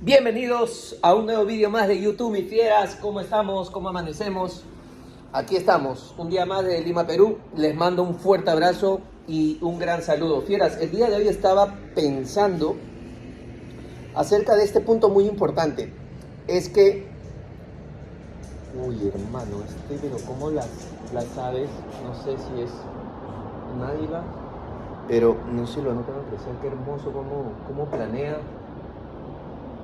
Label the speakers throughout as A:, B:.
A: Bienvenidos a un nuevo vídeo más de YouTube, mis fieras. ¿Cómo estamos? ¿Cómo amanecemos? Aquí estamos, un día más de Lima, Perú. Les mando un fuerte abrazo y un gran saludo. Fieras, el día de hoy estaba pensando acerca de este punto muy importante. Es que... Uy, hermano, pero como las aves, no sé si es un águila, pero no sé, lo no tengo que apreciar. Qué hermoso cómo planea,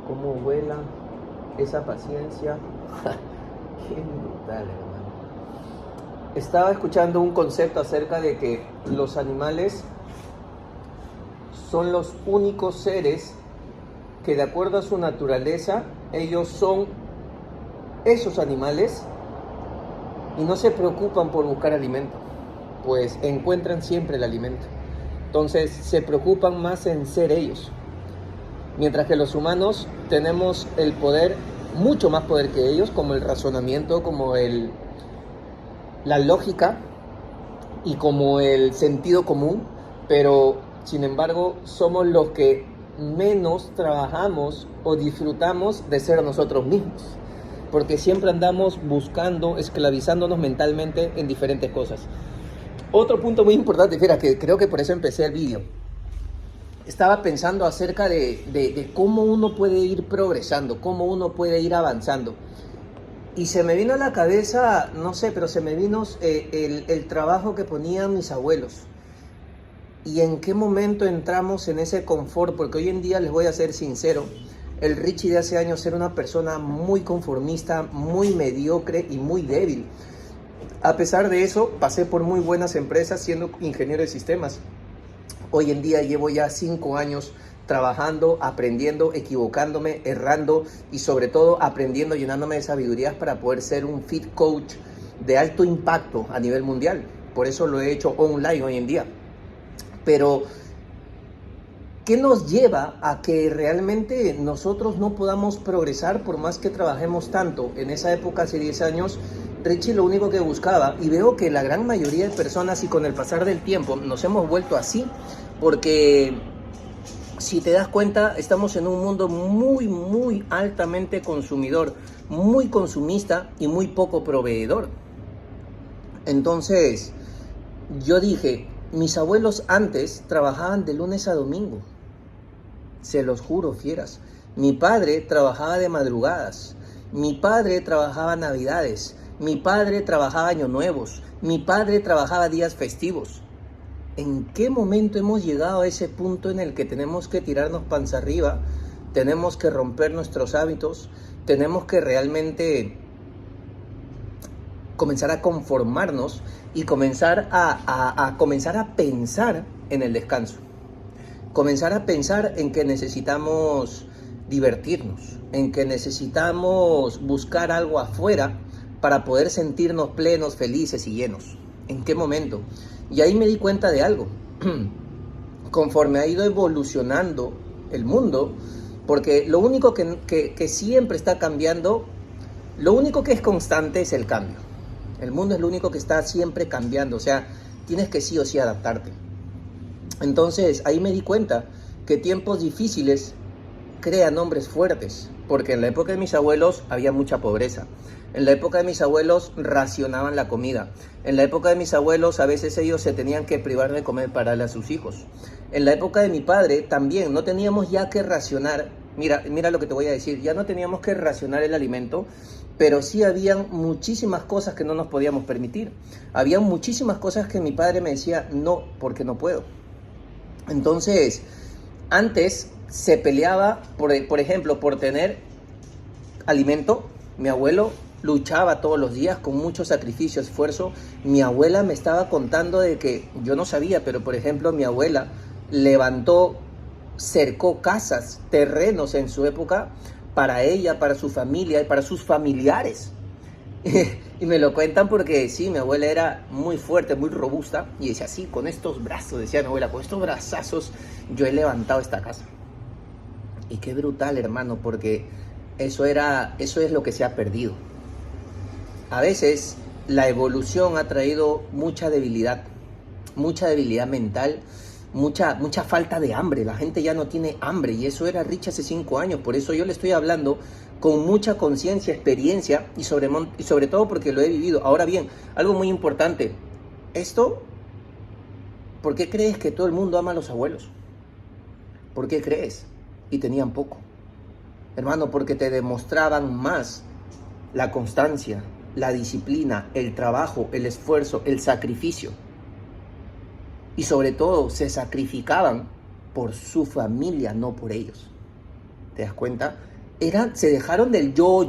A: cómo vuela, esa paciencia. Qué brutal, hermano. Estaba escuchando un concepto acerca de que los animales son los únicos seres que, de acuerdo a su naturaleza, ellos son esos animales y no se preocupan por buscar alimento, pues encuentran siempre el alimento. Entonces se preocupan más en ser ellos. Mientras que los humanos tenemos el poder, mucho más poder que ellos, como el razonamiento, como la lógica y como el sentido común, pero sin embargo somos los que menos trabajamos o disfrutamos de ser nosotros mismos, porque siempre andamos buscando, esclavizándonos mentalmente en diferentes cosas. Otro punto muy importante, fíjate, que creo que por eso empecé el vídeo. Estaba pensando acerca de cómo uno puede ir progresando, cómo uno puede ir avanzando. Y se me vino a la cabeza, no sé, pero se me vino el trabajo que ponían mis abuelos. Y en qué momento entramos en ese confort, porque hoy en día, les voy a ser sincero, el Richie de hace años era una persona muy conformista, muy mediocre y muy débil. A pesar de eso, pasé por muy buenas empresas siendo ingeniero de sistemas. Hoy en día llevo ya 5 años trabajando, aprendiendo, equivocándome, errando y sobre todo aprendiendo, llenándome de sabidurías para poder ser un fit coach de alto impacto a nivel mundial. Por eso lo he hecho online hoy en día. Pero, ¿qué nos lleva a que realmente nosotros no podamos progresar por más que trabajemos tanto? En esa época, hace 10 años, Richie lo único que buscaba, y veo que la gran mayoría de personas, y con el pasar del tiempo, nos hemos vuelto así, porque si te das cuenta, estamos en un mundo muy altamente consumidor, muy consumista y muy poco proveedor. Entonces, yo dije, mis abuelos antes trabajaban de lunes a domingo. Se los juro, fieras. Mi padre trabajaba de madrugadas. Mi padre trabajaba navidades. Mi padre trabajaba años nuevos. Mi padre trabajaba días festivos. ¿En qué momento hemos llegado a ese punto en el que tenemos que tirarnos panza arriba? Tenemos que romper nuestros hábitos. Tenemos que realmente comenzar a conformarnos y comenzar a pensar en el descanso. Comenzar a pensar en que necesitamos divertirnos, en que necesitamos buscar algo afuera para poder sentirnos plenos, felices y llenos. ¿En qué momento? Y ahí me di cuenta de algo. Conforme ha ido evolucionando el mundo, porque lo único que siempre está cambiando, lo único que es constante es el cambio. El mundo es lo único que está siempre cambiando, o sea, tienes que sí o sí adaptarte. Entonces, ahí me di cuenta que tiempos difíciles crean hombres fuertes, porque en la época de mis abuelos había mucha pobreza. En la época de mis abuelos racionaban la comida. En la época de mis abuelos a veces ellos se tenían que privar de comer para darle a sus hijos. En la época de mi padre también no teníamos ya que racionar. Mira lo que te voy a decir, ya no teníamos que racionar el alimento, pero sí habían muchísimas cosas que no nos podíamos permitir. Había muchísimas cosas que mi padre me decía, no, porque no puedo. Entonces, antes se peleaba, por ejemplo, por tener alimento. Mi abuelo luchaba todos los días con mucho sacrificio, esfuerzo. Mi abuela me estaba contando de que, yo no sabía, pero por ejemplo, mi abuela cercó casas, terrenos en su época para ella, para su familia y para sus familiares. Y me lo cuentan porque sí, mi abuela era muy fuerte, muy robusta, y decía, sí, con estos brazos, decía mi abuela, con estos brazazos yo he levantado esta casa. Y qué brutal, hermano, porque eso es lo que se ha perdido. A veces la evolución ha traído mucha debilidad mental, mucha falta de hambre. La gente ya no tiene hambre y eso era Rich hace 5 años. Por eso yo le estoy hablando con mucha conciencia, experiencia y sobre todo porque lo he vivido. Ahora bien, algo muy importante. ¿Por qué crees que todo el mundo ama a los abuelos? ¿Por qué crees? Y tenían poco. Hermano, porque te demostraban más la constancia, la disciplina, el trabajo, el esfuerzo, el sacrificio. Y sobre todo se sacrificaban por su familia, no por ellos. ¿Te das cuenta? Se dejaron del yo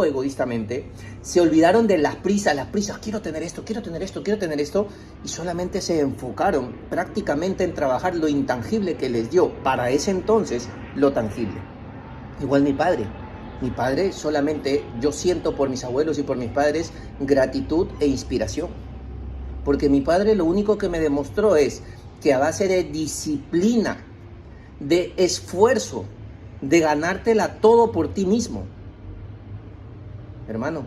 A: egoístamente, se olvidaron de las prisas, quiero tener esto, y solamente se enfocaron prácticamente en trabajar lo intangible que les dio para ese entonces lo tangible. Igual mi padre solamente, yo siento por mis abuelos y por mis padres gratitud e inspiración, porque mi padre lo único que me demostró es que a base de disciplina, de esfuerzo, de ganártela todo por ti mismo, hermano,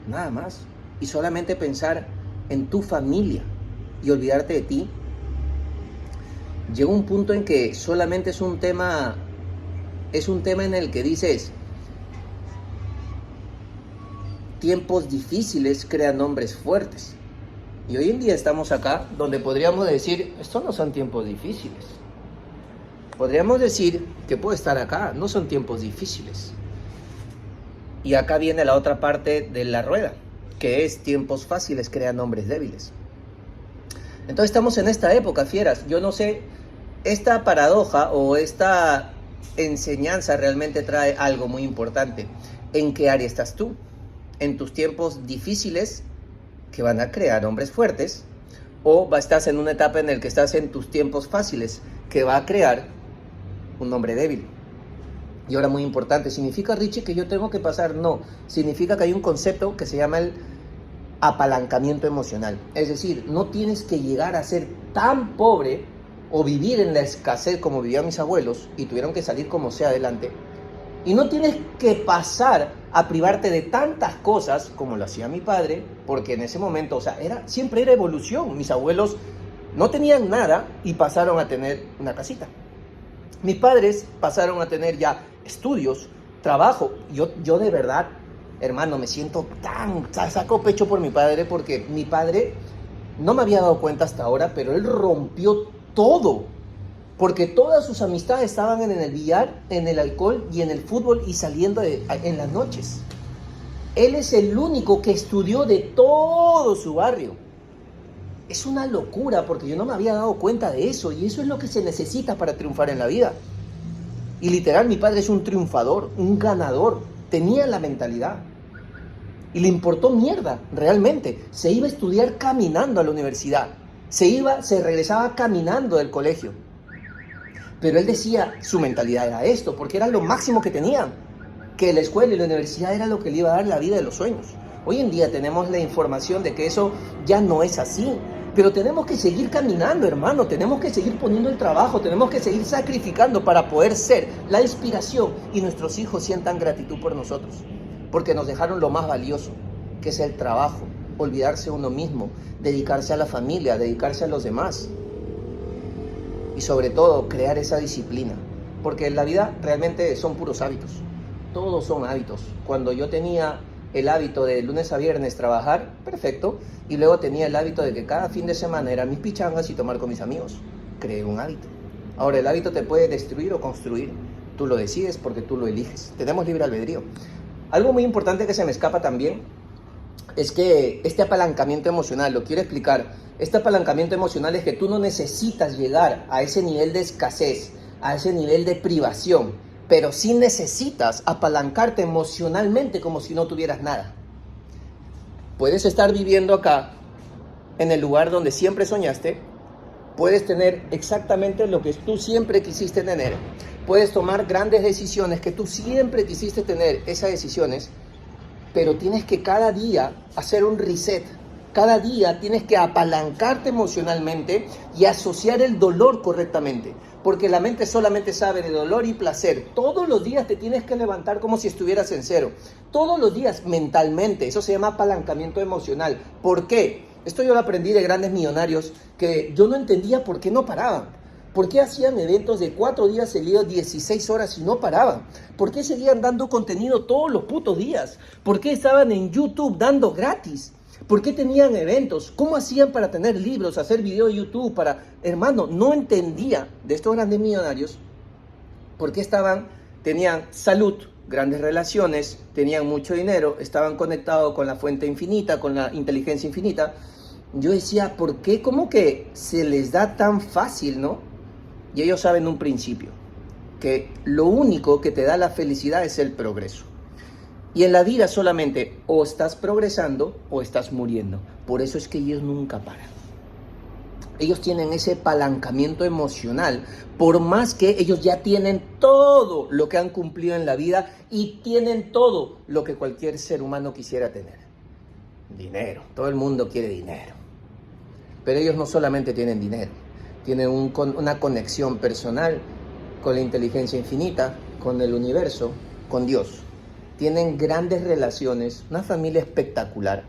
A: nada más, y solamente pensar en tu familia y olvidarte de ti, llega un punto en que solamente es un tema en el que dices, tiempos difíciles crean hombres fuertes. Y hoy en día estamos acá donde podríamos decir, estos no son tiempos difíciles. Podríamos decir que puedo estar acá, no son tiempos difíciles. Y acá viene la otra parte de la rueda, que es tiempos fáciles crean hombres débiles. Entonces estamos en esta época, fieras. Yo no sé, esta paradoja o esta enseñanza realmente trae algo muy importante. ¿En qué área estás tú? ¿En tus tiempos difíciles que van a crear hombres fuertes? ¿O estás en una etapa en la que estás en tus tiempos fáciles que va a crear un hombre débil? Y ahora muy importante, ¿significa, Richie, que yo tengo que pasar? No, significa que hay un concepto que se llama el apalancamiento emocional. Es decir, no tienes que llegar a ser tan pobre o vivir en la escasez como vivían mis abuelos y tuvieron que salir como sea adelante. Y no tienes que pasar a privarte de tantas cosas como lo hacía mi padre, porque en ese momento, siempre era evolución. Mis abuelos no tenían nada y pasaron a tener una casita. Mis padres pasaron a tener ya estudios, trabajo. Yo de verdad, hermano, me siento saco pecho por mi padre, porque mi padre no me había dado cuenta hasta ahora, pero él rompió todo. Porque todas sus amistades estaban en el billar, en el alcohol y en el fútbol y saliendo en las noches. Él es el único que estudió de todo su barrio. Es una locura porque yo no me había dado cuenta de eso, y eso es lo que se necesita para triunfar en la vida. Y literal, mi padre es un triunfador, un ganador, tenía la mentalidad. Y le importó mierda, realmente. Se iba a estudiar caminando a la universidad, se regresaba caminando del colegio. Pero él decía, su mentalidad era esto, porque era lo máximo que tenían, que la escuela y la universidad era lo que le iba a dar la vida de los sueños. Hoy en día tenemos la información de que eso ya no es así, pero tenemos que seguir caminando, hermano, tenemos que seguir poniendo el trabajo, tenemos que seguir sacrificando para poder ser la inspiración y nuestros hijos sientan gratitud por nosotros, porque nos dejaron lo más valioso, que es el trabajo, olvidarse uno mismo, dedicarse a la familia, dedicarse a los demás. Y sobre todo, crear esa disciplina. Porque en la vida realmente son puros hábitos. Todos son hábitos. Cuando yo tenía el hábito de lunes a viernes trabajar, perfecto. Y luego tenía el hábito de que cada fin de semana eran mis pichangas y tomar con mis amigos. Creé un hábito. Ahora, el hábito te puede destruir o construir. Tú lo decides porque tú lo eliges. Tenemos libre albedrío. Algo muy importante que se me escapa también es que este apalancamiento emocional, lo quiero explicar. Este apalancamiento emocional es que tú no necesitas llegar a ese nivel de escasez, a ese nivel de privación, pero sí necesitas apalancarte emocionalmente como si no tuvieras nada. Puedes estar viviendo acá, en el lugar donde siempre soñaste, puedes tener exactamente lo que tú siempre quisiste tener, puedes tomar grandes decisiones que tú siempre quisiste tener, esas decisiones, pero tienes que cada día hacer un reset. Cada día tienes que apalancarte emocionalmente y asociar el dolor correctamente, porque la mente solamente sabe de dolor y placer. Todos los días te tienes que levantar como si estuvieras en cero. Todos los días mentalmente. Eso se llama apalancamiento emocional. ¿Por qué? Esto yo lo aprendí de grandes millonarios que yo no entendía por qué no paraban. ¿Por qué hacían eventos de 4 días seguidos, 16 horas y no paraban? ¿Por qué seguían dando contenido todos los putos días? ¿Por qué estaban en YouTube dando gratis? ¿Por qué tenían eventos? ¿Cómo hacían para tener libros, hacer video de YouTube? Hermano, no entendía de estos grandes millonarios por qué tenían salud, grandes relaciones, tenían mucho dinero, estaban conectados con la fuente infinita, con la inteligencia infinita. Yo decía, ¿por qué? ¿Cómo que se les da tan fácil, no? Y ellos saben un principio, que lo único que te da la felicidad es el progreso. Y en la vida solamente o estás progresando o estás muriendo. Por eso es que ellos nunca paran. Ellos tienen ese apalancamiento emocional, por más que ellos ya tienen todo lo que han cumplido en la vida y tienen todo lo que cualquier ser humano quisiera tener. Dinero, todo el mundo quiere dinero. Pero ellos no solamente tienen dinero, tienen una conexión personal con la inteligencia infinita, con el universo, con Dios. Tienen grandes relaciones, una familia espectacular.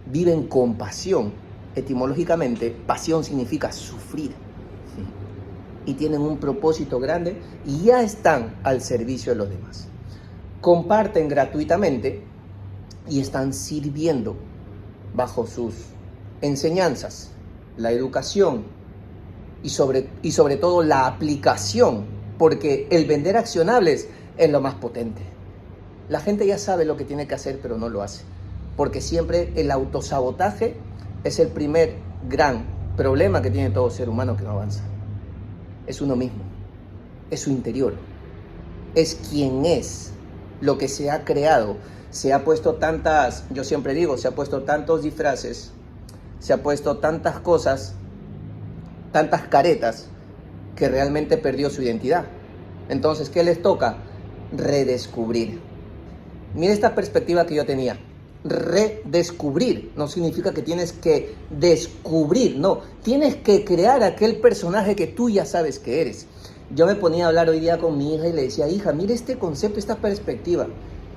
A: Viven con pasión. Etimológicamente, pasión significa sufrir. Y tienen un propósito grande y ya están al servicio de los demás. Comparten gratuitamente y están sirviendo bajo sus enseñanzas, la educación y sobre todo la aplicación, porque el vender accionables es lo más potente. La gente ya sabe lo que tiene que hacer, pero no lo hace, porque siempre el autosabotaje es el primer gran problema que tiene todo ser humano que no avanza. Es uno mismo, es su interior, es quien es, lo que se ha creado. Se ha puesto yo siempre digo, se ha puesto tantos disfraces, se ha puesto tantas cosas, tantas caretas, que realmente perdió su identidad. Entonces, ¿qué les toca? Redescubrir. Mira esta perspectiva que yo tenía. Redescubrir no significa que tienes que descubrir, no, tienes que crear aquel personaje que tú ya sabes que eres. Yo me ponía a hablar hoy día con mi hija y le decía, hija, mira este concepto, esta perspectiva.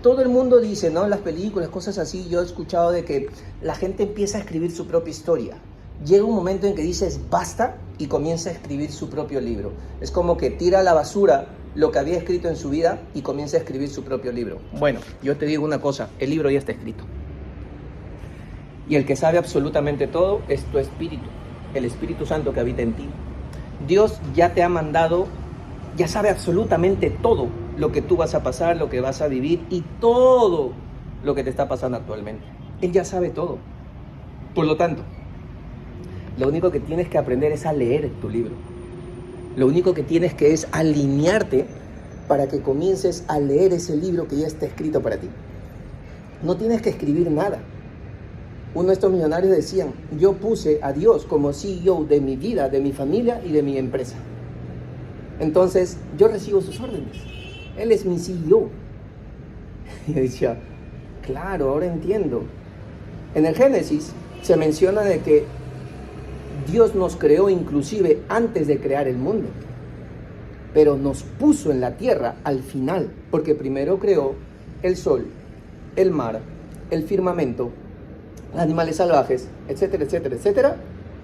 A: Todo el mundo dice, ¿no? En las películas, cosas así, yo he escuchado de que la gente empieza a escribir su propia historia. Llega un momento en que dices, basta, y comienza a escribir su propio libro. Es como que tira a la basura lo que había escrito en su vida y comienza a escribir su propio libro. Bueno, yo te digo una cosa, el libro ya está escrito. Y el que sabe absolutamente todo es tu espíritu, el Espíritu Santo que habita en ti. Dios ya te ha mandado, ya sabe absolutamente todo lo que tú vas a pasar, lo que vas a vivir y todo lo que te está pasando actualmente. Él ya sabe todo. Por lo tanto, lo único que tienes que aprender es a leer tu libro. Lo único que tienes que es alinearte para que comiences a leer ese libro que ya está escrito para ti. No tienes que escribir nada. Uno de estos millonarios decían, yo puse a Dios como CEO de mi vida, de mi familia y de mi empresa. Entonces, yo recibo sus órdenes. Él es mi CEO. Y yo decía, claro, ahora entiendo. En el Génesis se menciona de que Dios nos creó inclusive antes de crear el mundo, pero nos puso en la tierra al final, porque primero creó el sol, el mar, el firmamento, animales salvajes, etcétera, etcétera, etcétera,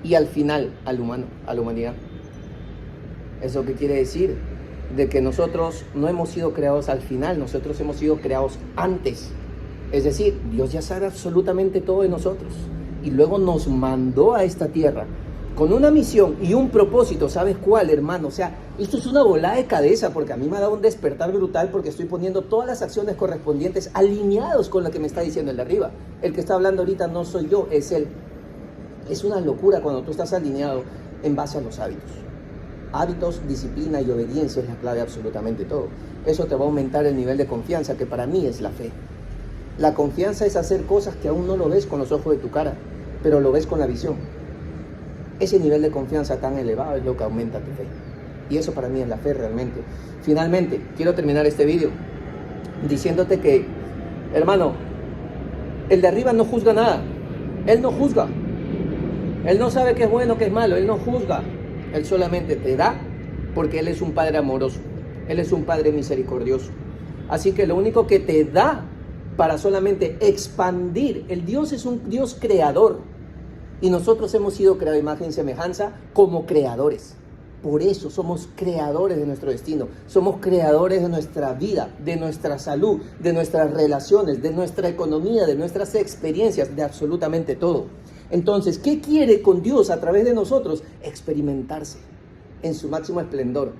A: y al final al humano, a la humanidad. ¿Eso qué quiere decir? De que nosotros no hemos sido creados al final, nosotros hemos sido creados antes. Es decir, Dios ya sabe absolutamente todo de nosotros y luego nos mandó a esta tierra con una misión y un propósito. ¿Sabes cuál, hermano? O sea, esto es una volada de cabeza, porque a mí me ha dado un despertar brutal, porque estoy poniendo todas las acciones correspondientes alineados con lo que me está diciendo el de arriba. El que está hablando ahorita no soy yo, es él. Es una locura cuando tú estás alineado en base a los hábitos. Hábitos, disciplina y obediencia es la clave de absolutamente todo. Eso te va a aumentar el nivel de confianza, que para mí es la fe. La confianza es hacer cosas que aún no lo ves con los ojos de tu cara, pero lo ves con la visión. Ese nivel de confianza tan elevado es lo que aumenta tu fe. Y eso para mí es la fe realmente. Finalmente, quiero terminar este video diciéndote que, hermano, el de arriba no juzga nada. Él no juzga. Él no sabe qué es bueno, qué es malo. Él no juzga. Él solamente te da, porque Él es un Padre amoroso. Él es un Padre misericordioso. Así que lo único que te da para solamente expandir, el Dios es un Dios creador. Y nosotros hemos sido creados a imagen y semejanza como creadores. Por eso somos creadores de nuestro destino. Somos creadores de nuestra vida, de nuestra salud, de nuestras relaciones, de nuestra economía, de nuestras experiencias, de absolutamente todo. Entonces, ¿qué quiere con Dios a través de nosotros? Experimentarse en su máximo esplendor.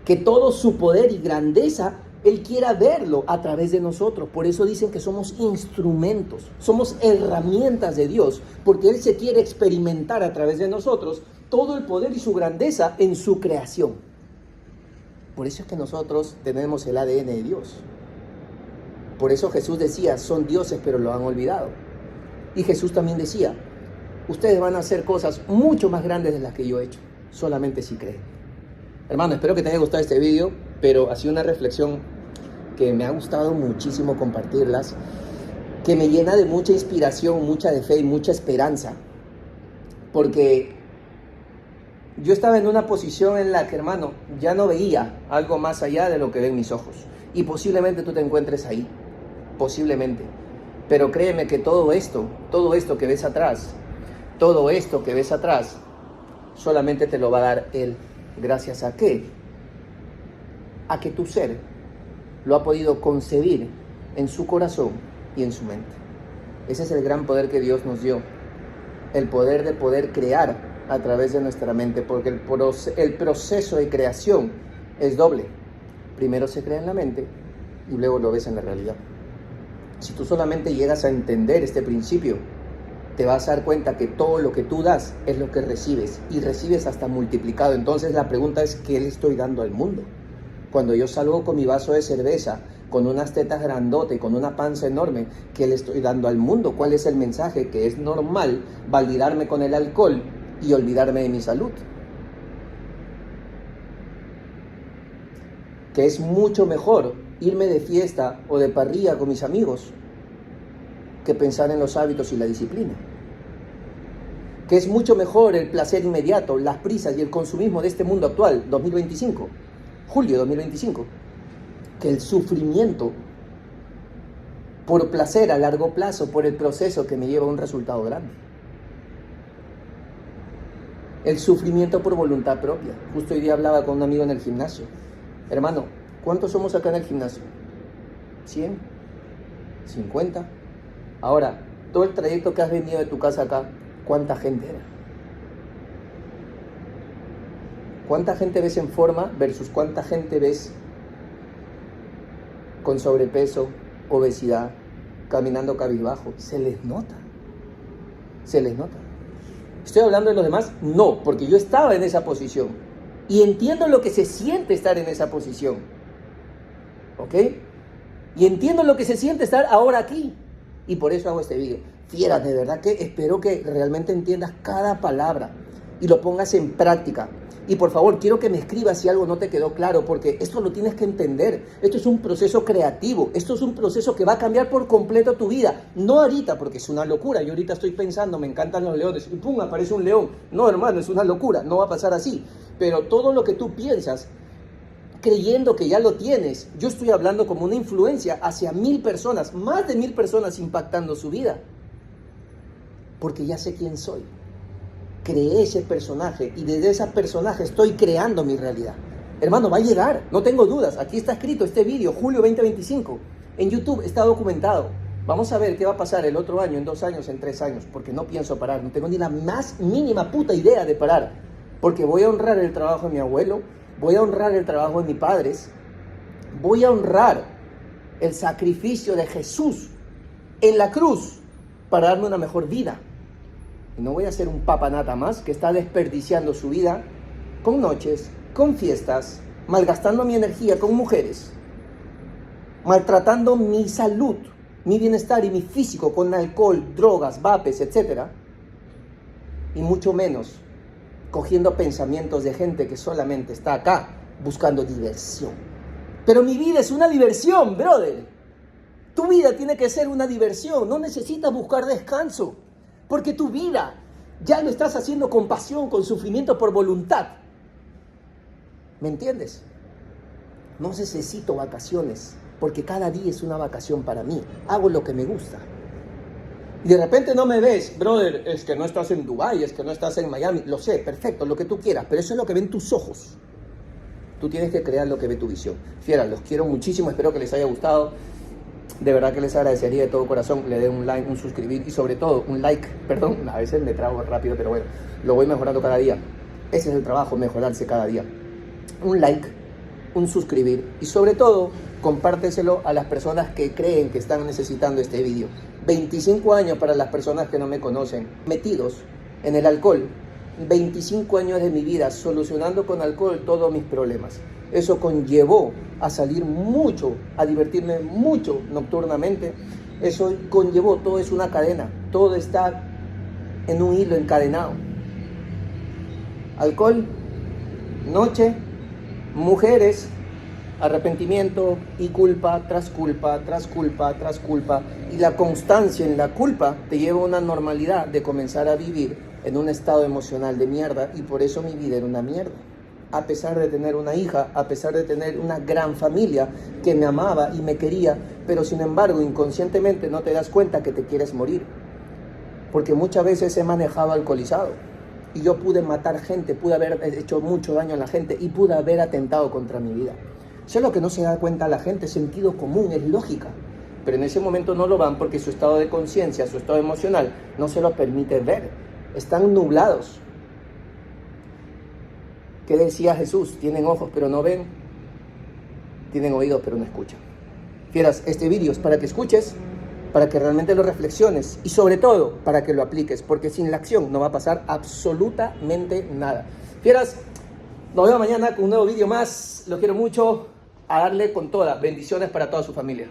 A: Que todo su poder y grandeza Él quiera verlo a través de nosotros. Por eso dicen que somos instrumentos, somos herramientas de Dios, porque Él se quiere experimentar a través de nosotros todo el poder y su grandeza en su creación. Por eso es que nosotros tenemos el ADN de Dios. Por eso Jesús decía, son dioses pero lo han olvidado. Y Jesús también decía, ustedes van a hacer cosas mucho más grandes de las que yo he hecho, solamente si creen. Hermano, espero que te haya gustado este video, pero ha sido una reflexión que me ha gustado muchísimo compartirlas, que me llena de mucha inspiración, mucha de fe y mucha esperanza, porque yo estaba en una posición en la que, hermano, ya no veía algo más allá de lo que ven mis ojos, y posiblemente tú te encuentres ahí, posiblemente, pero créeme que todo esto que ves atrás, solamente te lo va a dar Él. ¿Gracias a qué? A que tu ser lo ha podido concebir en su corazón y en su mente. Ese es el gran poder que Dios nos dio. El poder de poder crear a través de nuestra mente, porque el proceso de creación es doble. Primero se crea en la mente y luego lo ves en la realidad. Si tú solamente llegas a entender este principio, te vas a dar cuenta que todo lo que tú das es lo que recibes, y recibes hasta multiplicado. Entonces la pregunta es, ¿qué le estoy dando al mundo? Cuando yo salgo con mi vaso de cerveza, con unas tetas grandote, con una panza enorme, ¿qué le estoy dando al mundo? ¿Cuál es el mensaje? Que es normal validarme con el alcohol y olvidarme de mi salud. Que es mucho mejor irme de fiesta o de parrilla con mis amigos que pensar en los hábitos y la disciplina. Que es mucho mejor el placer inmediato, las prisas y el consumismo de este mundo actual, 2025, julio 2025, que el sufrimiento por placer a largo plazo, por el proceso que me lleva a un resultado grande. El sufrimiento por voluntad propia. Justo hoy día hablaba con un amigo en el gimnasio. Hermano, ¿cuántos somos acá en el gimnasio? ¿100? ¿50? Ahora, todo el trayecto que has venido de tu casa acá, ¿cuánta gente era? ¿Cuánta gente ves en forma versus cuánta gente ves con sobrepeso, obesidad, caminando cabizbajo? Se les nota. Se les nota. ¿Estoy hablando de los demás? No, porque yo estaba en esa posición. Y entiendo lo que se siente estar en esa posición. ¿Ok? Y entiendo lo que se siente estar ahora aquí. Y por eso hago este video. Fiera, de verdad que espero que realmente entiendas cada palabra y lo pongas en práctica. Y por favor, quiero que me escribas si algo no te quedó claro, porque esto lo tienes que entender. Esto es un proceso creativo. Esto es un proceso que va a cambiar por completo tu vida. No ahorita, porque es una locura. Yo ahorita estoy pensando, me encantan los leones, y pum, aparece un león. No, hermano, es una locura. No va a pasar así. Pero todo lo que tú piensas, creyendo que ya lo tienes, yo estoy hablando como una influencia hacia 1000 personas, más de 1000 personas impactando su vida. Porque ya sé quién soy. Creé ese personaje y desde ese personaje estoy creando mi realidad. Hermano, va a llegar, no tengo dudas. Aquí está escrito este video, julio 2025. En YouTube está documentado. Vamos a ver qué va a pasar el otro año, en 2 años, en 3 años, porque no pienso parar. No tengo ni la más mínima puta idea de parar. Porque voy a honrar el trabajo de mi abuelo, voy a honrar el trabajo de mis padres, voy a honrar el sacrificio de Jesús en la cruz para darme una mejor vida. Y no voy a ser un papanata más que está desperdiciando su vida con noches, con fiestas, malgastando mi energía con mujeres, maltratando mi salud, mi bienestar y mi físico con alcohol, drogas, vapes, etc. Y mucho menos cogiendo pensamientos de gente que solamente está acá buscando diversión. Pero mi vida es una diversión, brother. Tu vida tiene que ser una diversión. No necesitas buscar descanso. Porque tu vida ya lo estás haciendo con pasión, con sufrimiento, por voluntad. ¿Me entiendes? No necesito vacaciones, porque cada día es una vacación para mí. Hago lo que me gusta. Y de repente no me ves, brother, es que no estás en Dubái, es que no estás en Miami. Lo sé, perfecto, lo que tú quieras, pero eso es lo que ven tus ojos. Tú tienes que crear lo que ve tu visión. Fieras, los quiero muchísimo, espero que les haya gustado. De verdad que les agradecería de todo corazón, le den un like, un suscribir y sobre todo un like, perdón, a veces me trago rápido, pero bueno, lo voy mejorando cada día. Ese es el trabajo, mejorarse cada día. Un like, un suscribir y sobre todo, compárteselo a las personas que creen que están necesitando este vídeo. 25 años para las personas que no me conocen, metidos en el alcohol. 25 años de mi vida solucionando con alcohol todos mis problemas. Eso conllevó a salir mucho, a divertirme mucho nocturnamente. Eso conllevó, todo es una cadena, todo está en un hilo encadenado. Alcohol, noche, mujeres, arrepentimiento y culpa tras culpa, tras culpa, tras culpa. Y la constancia en la culpa te lleva a una normalidad de comenzar a vivir en un estado emocional de mierda y por eso mi vida era una mierda. A pesar de tener una hija, a pesar de tener una gran familia que me amaba y me quería, pero sin embargo inconscientemente no te das cuenta que te quieres morir. Porque muchas veces he manejado alcoholizado y yo pude matar gente, pude haber hecho mucho daño a la gente y pude haber atentado contra mi vida. Eso es lo que no se da cuenta la gente, es sentido común, es lógica. Pero en ese momento no lo van porque su estado de conciencia, su estado emocional no se lo permite ver. Están nublados. ¿Qué decía Jesús? Tienen ojos pero no ven, tienen oídos pero no escuchan. Fieras, este vídeo es para que escuches, para que realmente lo reflexiones y sobre todo para que lo apliques, porque sin la acción no va a pasar absolutamente nada. Fieras, nos vemos mañana con un nuevo vídeo más. Los quiero mucho, a darle con toda. Bendiciones para toda su familia.